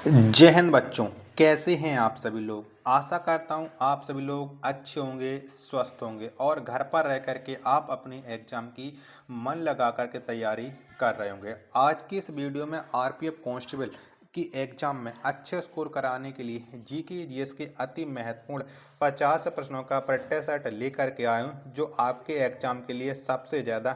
जय हिंद बच्चों। कैसे हैं आप सभी लोग। आशा करता हूं आप सभी लोग अच्छे होंगे, स्वस्थ होंगे और घर पर रह करके आप अपनी एग्जाम की मन लगा करके तैयारी कर रहे होंगे। आज की इस वीडियो में आरपीएफ कांस्टेबल की एग्जाम में अच्छे स्कोर कराने के लिए जीके जीएस के अति महत्वपूर्ण 50 प्रश्नों का प्रैक्टिस सेट लेकर के आया हूँ, जो आपके एग्जाम के लिए सबसे ज़्यादा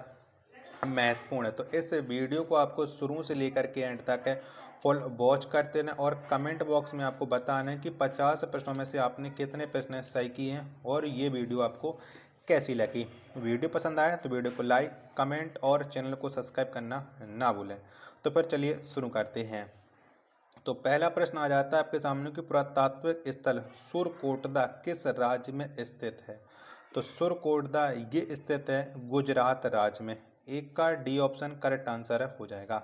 महत्वपूर्ण है। तो इस वीडियो को आपको शुरू से लेकर के एंड तक है फुल वॉच करते रहना और कमेंट बॉक्स में आपको बताना है कि 50 प्रश्नों में से आपने कितने प्रश्न सही किए हैं और ये वीडियो आपको कैसी लगी। वीडियो पसंद आया तो वीडियो को लाइक, कमेंट और चैनल को सब्सक्राइब करना ना भूलें। तो फिर चलिए शुरू करते हैं। तो पहला प्रश्न आ जाता है आपके सामने कि पुरातात्विक स्थल सुरकोटदा किस राज्य में स्थित है। तो सुरकोटदा ये स्थित है गुजरात राज्य में। एक का डी ऑप्शन करेक्ट आंसर हो जाएगा।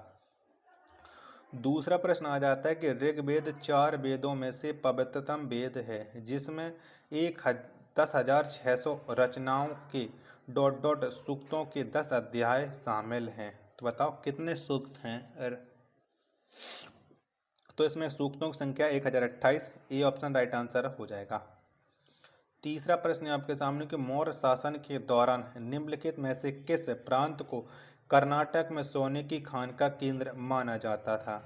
दूसरा प्रश्न आ जाता है कि ऋग्वेद 4 वेदों में से पवित्रतम वेद है, जिसमें 10,600 रचनाओं के सूक्तों के 10 अध्याय शामिल हैं। तो बताओ कितने सूक्त हैं। तो इसमें सूक्तों की संख्या 1028। ए ऑप्शन राइट आंसर हो जाएगा। तीसरा प्रश्न आपके सामने कि मौर्य शासन के दौरान निम्नलिखित में से किस प्रांत को कर्नाटक में सोने की खान का केंद्र माना जाता था।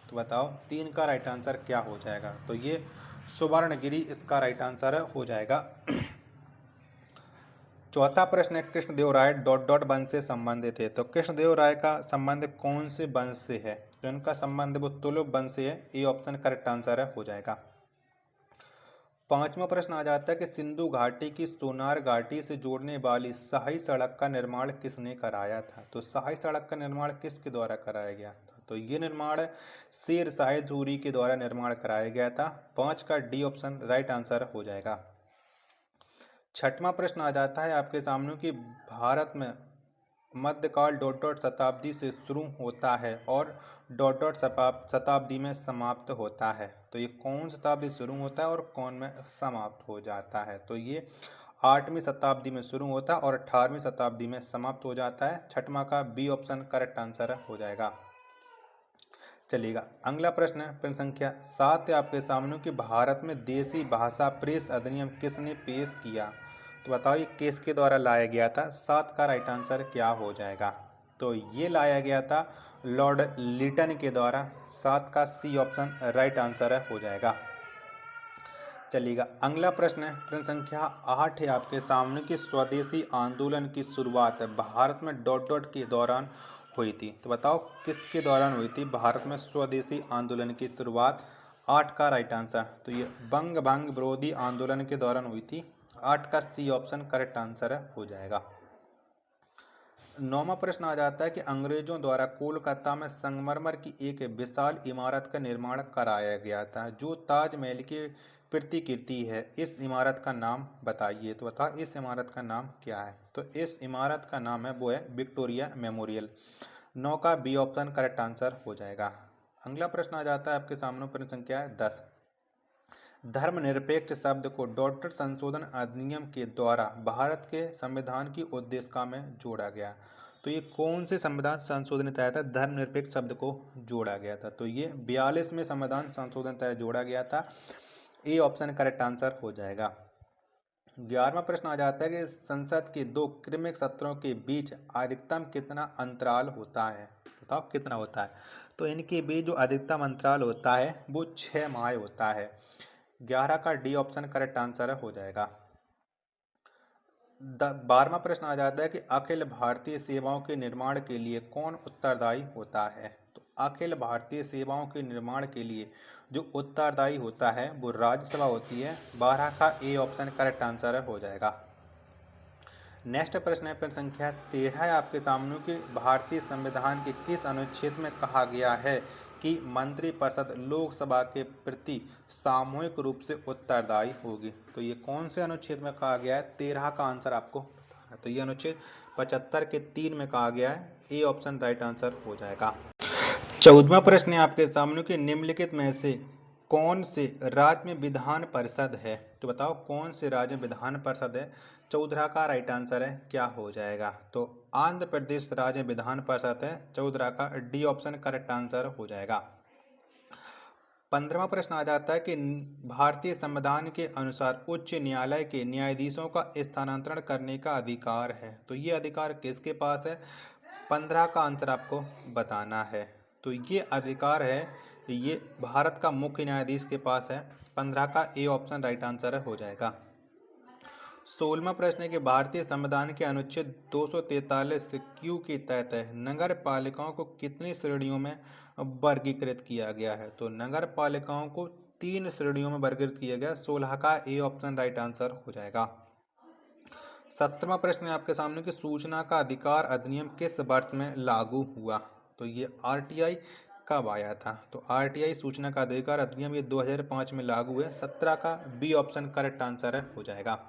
तो बताओ 3 का राइट आंसर क्या हो जाएगा। तो ये सुवर्णगिरी इसका राइट आंसर हो जाएगा। चौथा प्रश्न है कृष्णदेवराय वंश से संबंधित है। तो कृष्णदेवराय का संबंध कौन से वंश से है। तो इनका संबंध वो तुलुप वंश से है। ए ऑप्शन करेक्ट आंसर हो जाएगा। पांचवा प्रश्न आ जाता है कि सिंधु घाटी की सोनार घाटी से जोड़ने वाली शाही सड़क का निर्माण किसने कराया था। तो शाही सड़क का निर्माण किसके द्वारा कराया गया था। तो ये निर्माण शेर शाह सूरी के द्वारा निर्माण कराया गया था। 5 का डी ऑप्शन राइट आंसर हो जाएगा। छठवां प्रश्न आ जाता है आपके सामने कि भारत में मध्यकाल शताब्दी से शुरू होता है और शताब्दी में समाप्त होता है। तो ये कौन शताब्दी शुरू होता है और कौन में समाप्त हो जाता है। तो ये 8वीं शताब्दी में शुरू होता है और 18वीं शताब्दी में समाप्त हो जाता है। छठवां का बी ऑप्शन करेक्ट आंसर हो जाएगा। चलिएगा अगला प्रश्न है प्रश्न संख्या 7 है आपके सामने कि भारत में देसी भाषा प्रेस अधिनियम किसने पेश किया। तो बताओ ये किसके द्वारा लाया गया था। 7 का राइट आंसर क्या हो जाएगा। तो ये लाया गया था लॉर्ड लिटन के द्वारा। 7 का सी ऑप्शन राइट आंसर हो जाएगा। चलिएगा अगला प्रश्न है प्रश्न संख्या 8 है आपके सामने कि स्वदेशी आंदोलन की शुरुआत भारत में के दौरान हुई थी। तो बताओ किसके दौरान हुई थी भारत में स्वदेशी आंदोलन की शुरुआत। 8 का राइट आंसर। तो ये बंग भंग विरोधी आंदोलन के दौरान हुई थी। 8 का सी ऑप्शन करेक्ट आंसर हो जाएगा। 9वां प्रश्न आ जाता है कि अंग्रेजों द्वारा कोलकाता में संगमरमर की एक विशाल इमारत का निर्माण कराया गया था, जो ताजमहल की प्रतिकृति है। इस इमारत का नाम बताइए। तो बताओ इस इमारत का नाम क्या है। तो इस इमारत का नाम है वो है विक्टोरिया मेमोरियल। 9 का बी ऑप्शन करेक्ट आंसर हो जाएगा। अगला प्रश्न आ जाता है आपके सामने प्रश्न संख्या 10। धर्मनिरपेक्ष शब्द को संशोधन अधिनियम के द्वारा भारत के संविधान की उद्देशिका में जोड़ा गया। तो ये कौन से संविधान संशोधन तहत था धर्मनिरपेक्ष शब्द को जोड़ा गया था। तो ये 42वें संविधान संशोधन तहत जोड़ा गया था। ए ऑप्शन करेक्ट आंसर हो जाएगा। 11वां प्रश्न आ जाता है कि संसद के 2 क्रमिक सत्रों के बीच अधिकतम कितना अंतराल होता है। बताओ कितना होता है। तो इनके बीच जो अधिकतम अंतराल होता है वो 6 माह होता है। 11 का डी ऑप्शन करेक्ट आंसर हो जाएगा। 12वां प्रश्न आ जाता है कि अखिल भारतीय सेवाओं के निर्माण के लिए कौन उत्तरदायी होता है। तो अखिल भारतीय सेवाओं के निर्माण के लिए जो उत्तरदायी होता है वो राज्यसभा होती है। 12 का ए ऑप्शन करेक्ट आंसर हो जाएगा। नेक्स्ट प्रश्न है प्रश्न संख्या 13 है आपके सामने कि भारतीय संविधान के किस अनुच्छेद में कहा गया है कि मंत्रिपरिषद लोकसभा के प्रति सामूहिक रूप से उत्तरदायी होगी। तो ये कौन से अनुच्छेद में कहा गया है। 13 का आंसर आपको बताना है। तो ये अनुच्छेद 75 के 3 में कहा गया है। ए ऑप्शन राइट आंसर हो जाएगा। 14वां प्रश्न है आपके सामने कि निम्नलिखित में से कौन से राज्य में विधान परिषद है। तो बताओ कौन से राज्य में विधान परिषद है। 14 का राइट आंसर है क्या हो जाएगा। तो आंध्र प्रदेश राज्य में विधान परिषद है। 14 का डी ऑप्शन करेक्ट आंसर हो जाएगा। 15वां प्रश्न आ जाता है कि भारतीय संविधान के अनुसार उच्च न्यायालय के न्यायाधीशों का स्थानांतरण करने का अधिकार है, तो ये अधिकार किसके पास है? 15 का आंसर आपको बताना है। तो ये अधिकार है, ये भारत का मुख्य न्यायाधीश के पास है। 15 का ए ऑप्शन राइट आंसर हो जाएगा। 16वां प्रश्न है कि भारतीय संविधान के अनुच्छेद 243 क्यू के तहत नगर पालिकाओं को कितनी श्रेणियों में वर्गीकृत किया गया है? तो नगर पालिकाओं को 3 श्रेणियों में वर्गीकृत किया गया। 16 का ए ऑप्शन राइट आंसर हो जाएगा। 17वां प्रश्न है आपके सामने कि सूचना का अधिकार अधिनियम किस वर्ष में लागू हुआ? तो ये आरटीआई कब आया था? तो आरटीआई सूचना का अधिकार अधिनियम ये 2005 में लागू है। 17 का बी ऑप्शन करेक्ट आंसर हो जाएगा।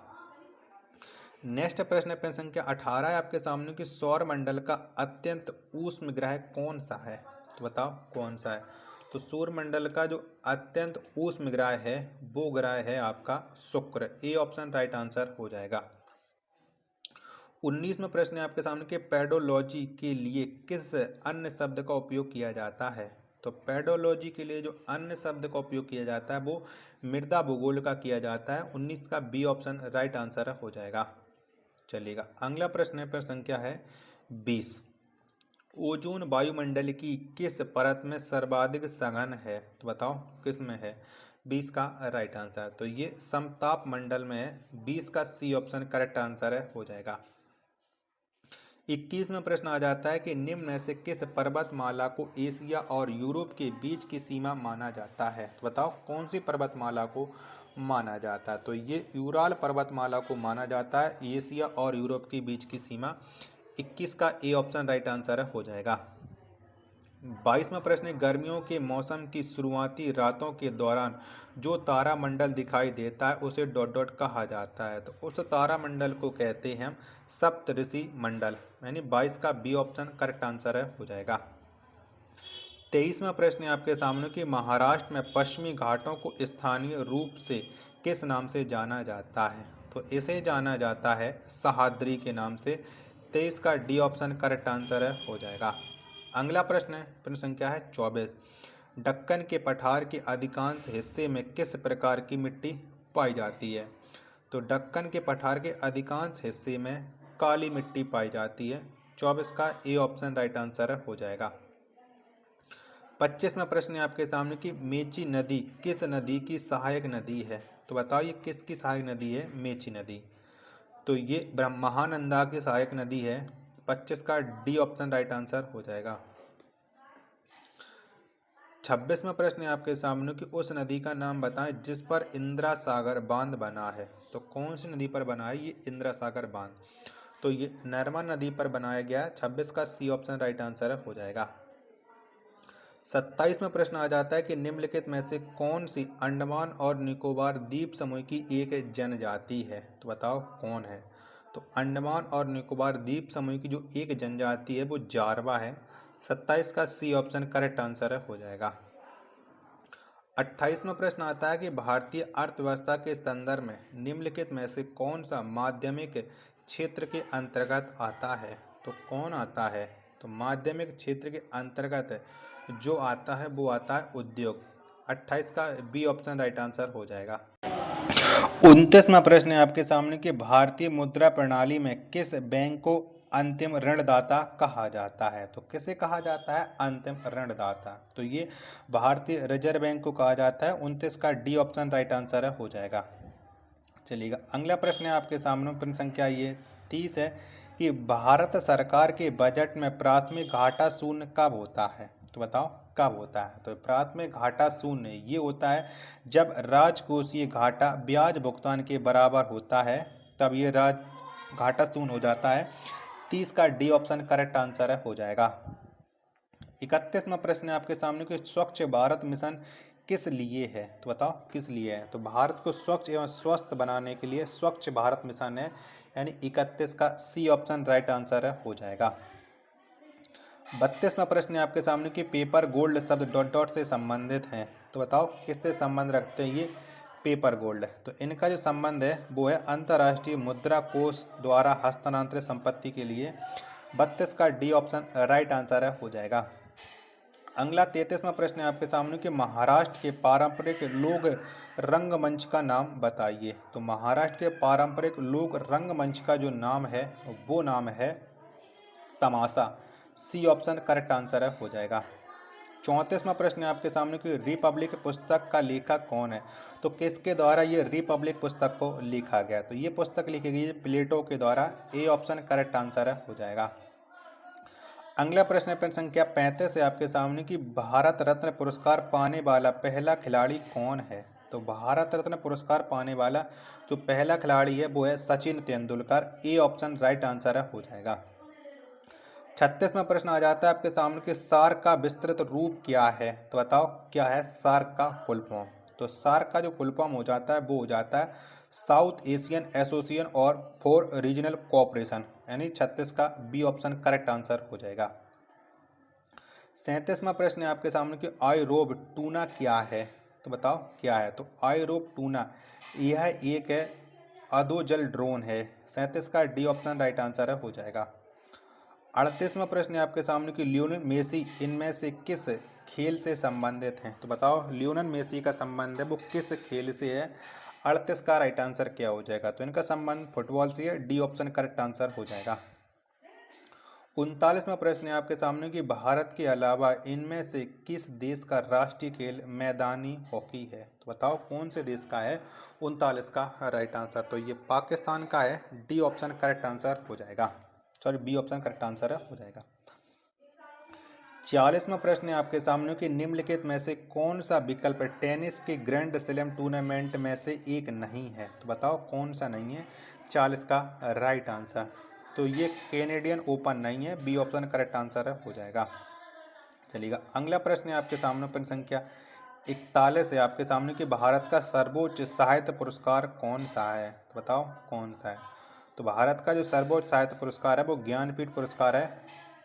नेक्स्ट प्रश्न है संख्या 18 है आपके सामने कि सौर मंडल का अत्यंत ऊष्म ग्रह कौन सा है? तो बताओ कौन सा है? तो सौर मंडल का जो अत्यंत ऊष्म ग्रह है वो ग्रह है आपका शुक्र। ए ऑप्शन राइट आंसर हो जाएगा। 19वां प्रश्न है आपके सामने कि पेडोलॉजी के लिए किस अन्य शब्द का उपयोग किया जाता है? तो पेडोलॉजी के लिए जो अन्य शब्द का उपयोग किया जाता है वो मृदा भूगोल का किया जाता है। 19 का बी ऑप्शन राइट आंसर हो जाएगा। चलिएगा, अगला प्रश्न है संख्या है 20। ओजोन वायुमंडल की किस परत में सर्वाधिक सघन है? तो बताओ किस में है? 20 का राइट आंसर, तो ये समताप मंडल में है। 20 का सी ऑप्शन करेक्ट आंसर हो जाएगा। 21वां प्रश्न आ जाता है कि निम्न में से किस पर्वतमाला को एशिया और यूरोप के बीच की सीमा माना जाता है? तो बताओ कौन सी पर्वतमाला को माना जाता है? तो ये यूराल पर्वतमाला को माना जाता है एशिया और यूरोप के बीच की सीमा। 21 का ए ऑप्शन राइट आंसर हो जाएगा। 22वां प्रश्न, गर्मियों के मौसम की शुरुआती रातों के दौरान जो तारामंडल दिखाई देता है उसे डॉट डॉट कहा जाता है। तो उस तारामंडल को कहते हैं सप्तऋषि मंडल। यानी 22 का बी ऑप्शन करेक्ट आंसर हो जाएगा। 23वां प्रश्न आपके सामने कि महाराष्ट्र में पश्चिमी घाटों को स्थानीय रूप से किस नाम से जाना जाता है? तो इसे जाना जाता है सह्याद्री के नाम से। 23 का डी ऑप्शन करेक्ट आंसर हो जाएगा। अगला प्रश्न है प्रश्न संख्या है 24। दक्कन के पठार के अधिकांश हिस्से में किस प्रकार की मिट्टी पाई जाती है? तो दक्कन के पठार के अधिकांश हिस्से में काली मिट्टी पाई जाती है। 24 का ए ऑप्शन राइट आंसर हो जाएगा। 25वां प्रश्न है आपके सामने कि मेची नदी किस नदी की सहायक नदी है? तो बताओ ये किसकी सहायक नदी है? मेची नदी। तो ये ब्रह्मानंदा की सहायक नदी है। 25 का डी ऑप्शन राइट आंसर हो जाएगा। 26वां प्रश्न है आपके सामने कि उस नदी का नाम बताएं जिस पर इंदिरा सागर बांध बना है। तो कौन सी नदी पर बना है ये इंदिरा सागर बांध? तो ये नर्मदा नदी पर बनाया गया है। 26 का सी ऑप्शन राइट आंसर हो जाएगा। 27वां प्रश्न आ जाता है कि निम्नलिखित में से कौन सी अंडमान और निकोबार द्वीप समूह की एक जनजाति है? तो बताओ कौन है? तो अंडमान और निकोबार द्वीप समूह की जो एक जनजाति है वो जारवा है। 27 का सी ऑप्शन करेक्ट आंसर हो जाएगा। 28वां प्रश्न आता है कि भारतीय अर्थव्यवस्था के संदर्भ में निम्नलिखित में से कौन सा माध्यमिक क्षेत्र के अंतर्गत आता है? तो कौन आता है? तो माध्यमिक क्षेत्र के अंतर्गत जो आता है वो आता है उद्योग। 28 का बी ऑप्शन राइट आंसर हो जाएगा। 29वां प्रश्न है आपके सामने कि भारतीय मुद्रा प्रणाली में किस बैंक को अंतिम ऋणदाता कहा जाता है? तो किसे कहा जाता है अंतिम ऋणदाता? तो ये भारतीय रिजर्व बैंक को कहा जाता है। 29 का डी ऑप्शन राइट आंसर हो जाएगा। चलिएगा, अगला प्रश्न है आपके सामने प्रश्न संख्या ये 30 है कि भारत सरकार के बजट में प्राथमिक घाटा शून्य कब होता है? तो बताओ कब होता है? तो प्राथमिक घाटा शून्य ये होता है जब राजकोषीय घाटा ब्याज भुगतान के बराबर होता है, तब ये घाटा शून्य हो जाता है। 30 का डी ऑप्शन करेक्ट आंसर हो जाएगा। 31वां प्रश्न है आपके सामने कि स्वच्छ भारत मिशन किस लिए है? तो बताओ किस लिए है? तो भारत को स्वच्छ एवं स्वस्थ बनाने के लिए स्वच्छ भारत मिशन है। यानी 31 का सी ऑप्शन राइट आंसर हो जाएगा। 32वां प्रश्न है आपके सामने कि पेपर गोल्ड शब्द डॉट डॉट से संबंधित हैं। तो बताओ किससे संबंध रखते हैं ये पेपर गोल्ड? तो इनका जो संबंध है वो है अंतर्राष्ट्रीय मुद्रा कोष द्वारा हस्तांतरित संपत्ति के लिए। 32 का डी ऑप्शन राइट आंसर हो जाएगा। अगला 33वां प्रश्न है आपके सामने कि महाराष्ट्र के पारंपरिक लोक रंगमंच का नाम बताइए। तो महाराष्ट्र के पारंपरिक लोक रंगमंच का जो नाम है वो नाम है तमाशा। सी ऑप्शन करेक्ट आंसर है हो जाएगा। 34वां प्रश्न है आपके सामने कि रिपब्लिक पुस्तक का लेखक कौन है। तो किसके द्वारा ये रिपब्लिक पुस्तक को लिखा गया। तो ये पुस्तक लिखी गई है प्लेटो के द्वारा। ए ऑप्शन करेक्ट आंसर है हो जाएगा। अगला प्रश्न है प्रश्न संख्या 35 है आपके सामने कि भारत रत्न पुरस्कार पाने वाला पहला खिलाड़ी कौन है। तो भारत रत्न पुरस्कार पाने वाला जो पहला खिलाड़ी है वो है Sachin Tendulkar. A option right answer है हो जाएगा। 36वां प्रश्न आ जाता है आपके सामने कि सार्क का विस्तृत रूप क्या है। तो बताओ क्या है सार्क का फुल फॉर्म। तो सार्क का जो फुल फॉर्म हो जाता है वो हो जाता है साउथ एशियन एसोसिएशन और फॉर रीजनल कोऑपरेशन, यानी 36 का बी ऑप्शन करेक्ट आंसर हो जाएगा। 37वां प्रश्न है आपके सामने कि आईरोब टूना क्या है। तो बताओ क्या है। तो आईरोब टूना यह एक है अधोजल ड्रोन है। 37 का डी ऑप्शन राइट आंसर है हो जाएगा। 38वां प्रश्न है आपके सामने कि लियोनेल मेसी इनमें से किस खेल से संबंधित हैं। तो बताओ लियोनेल मेसी का संबंध है वो किस खेल से है। 38 का राइट आंसर क्या हो जाएगा। तो इनका संबंध फुटबॉल से है। डी ऑप्शन करेक्ट आंसर हो जाएगा। 39वां प्रश्न है आपके सामने कि भारत के अलावा इनमें से किस देश का राष्ट्रीय खेल मैदानी हॉकी है। तो बताओ कौन से देश का है। 39 का राइट आंसर तो ये पाकिस्तान का है। डी ऑप्शन करेक्ट आंसर हो जाएगा। Sorry B option correct answer हो जाएगा। 40वां प्रश्न है आपके सामने कि निम्नलिखित में से कौन सा विकल्प टेनिस के ग्रैंड स्लैम टूर्नामेंट में से एक नहीं है। तो बताओ कौन सा नहीं है। 40 का राइट आंसर तो ये कैनेडियन ओपन नहीं है। बी ऑप्शन करेक्ट आंसर हो जाएगा। चलिएगा अगला प्रश्न है आपके सामने प्रश्न संख्या 41 है आपके सामने कि भारत का सर्वोच्च साहित्य पुरस्कार कौन सा है। तो बताओ कौन सा है। तो भारत का जो सर्वोच्च साहित्य पुरस्कार है वो ज्ञानपीठ पुरस्कार है।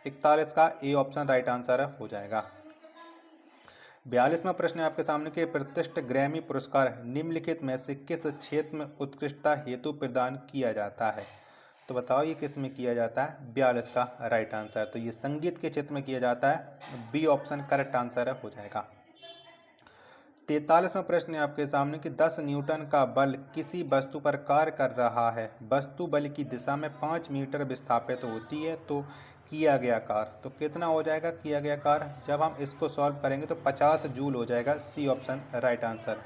41 का ए ऑप्शन राइट आंसर हो जाएगा। 42वां प्रश्न है आपके सामने कि प्रतिष्ठित ग्रैमी पुरस्कार निम्नलिखित में से किस क्षेत्र में उत्कृष्टता हेतु प्रदान किया जाता है। तो बताओ ये किस में किया जाता है। 42 का राइट आंसर तो ये संगीत के क्षेत्र में किया जाता है। बी ऑप्शन करेक्ट आंसर हो जाएगा। 43वां प्रश्न है आपके सामने कि 10 न्यूटन का बल किसी वस्तु पर कार्य कर रहा है। वस्तु बल की दिशा में 5 मीटर विस्थापित होती है तो किया गया कार्य तो कितना हो जाएगा किया गया कार्य। जब हम इसको सॉल्व करेंगे तो 50 जूल हो जाएगा। C option right answer.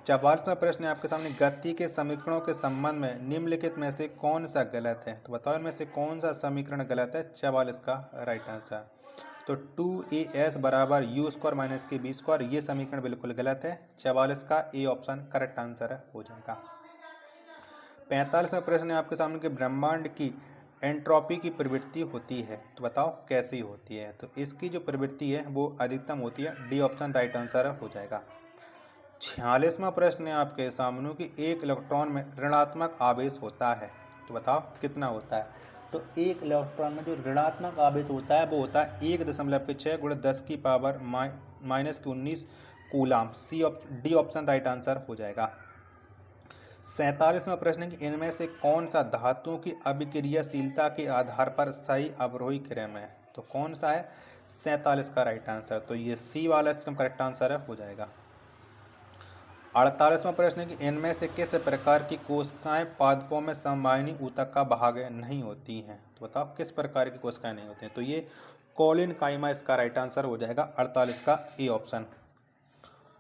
44वां प्रश्न है आपके सामने गति के समीकरणों के संबंध में निम्नलिखित में से कौन सा गलत है। तो बताओ इनमें से कौन सा समीकरण गलत है। 44 का राइट आंसर तो 2as बराबर यू स्क्वायर माइनस के बी स्क्वायर ये समीकरण बिल्कुल गलत है। 44 का ए ऑप्शन करेक्ट आंसर हो जाएगा। 45वां प्रश्न है आपके सामने कि ब्रह्मांड की एंट्रोपी की प्रवृत्ति होती है। तो बताओ कैसी होती है। तो इसकी जो प्रवृत्ति है वो अधिकतम होती है। डी ऑप्शन राइट आंसर हो जाएगा। 46वां प्रश्न है आपके सामने कि एक इलेक्ट्रॉन में ऋणात्मक आवेश होता है। तो बताओ कितना होता है। तो एक इलेक्ट्रॉन में जो ऋणात्मक आवेश होता है वो होता है 1.6 × 10 की power -19 coulomb. D option right answer हो जाएगा। 47वां प्रश्न है कि इनमें से कौन सा धातुओं की अभिक्रियाशीलता के आधार पर सही अवरोही क्रम है। तो कौन सा है। 47 का राइट आंसर तो ये सी वाला इसका करेक्ट आंसर हो जाएगा। 48वां प्रश्न है कि इनमें से किस प्रकार की कोशिकाएं पादपों में समवाहिनी ऊतक का भाग नहीं होती हैं। तो बताओ किस प्रकार की कोशिकाएं नहीं होती हैं। तो ये कोलिन काइमा इसका राइट आंसर हो जाएगा। 48 का ए ऑप्शन।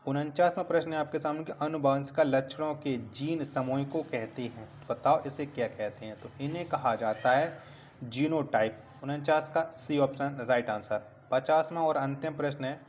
49वां प्रश्न है आपके सामने कि अनुवांशिक लक्षणों के जीन समूह को कहते हैं। तो बताओ इसे क्या कहते हैं। तो इन्हें कहा जाता है जीनोटाइप। 49 का सी ऑप्शन राइट आंसर। 50वां और अंतिम प्रश्न है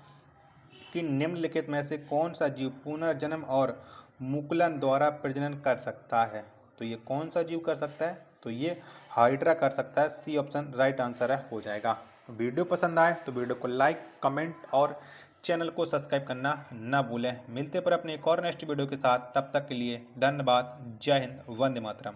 कि निम्नलिखित में से कौन सा जीव पुनर्जन्म और मुकुलन द्वारा प्रजनन कर सकता है। तो ये कौन सा जीव कर सकता है। तो ये हाइड्रा कर सकता है। सी ऑप्शन राइट आंसर हो जाएगा। वीडियो पसंद आए तो वीडियो को लाइक कमेंट और चैनल को सब्सक्राइब करना ना भूलें। मिलते पर अपने एक और नेक्स्ट वीडियो के साथ। तब तक के लिए धन्यवाद। जय हिंद। वंदे मातरम।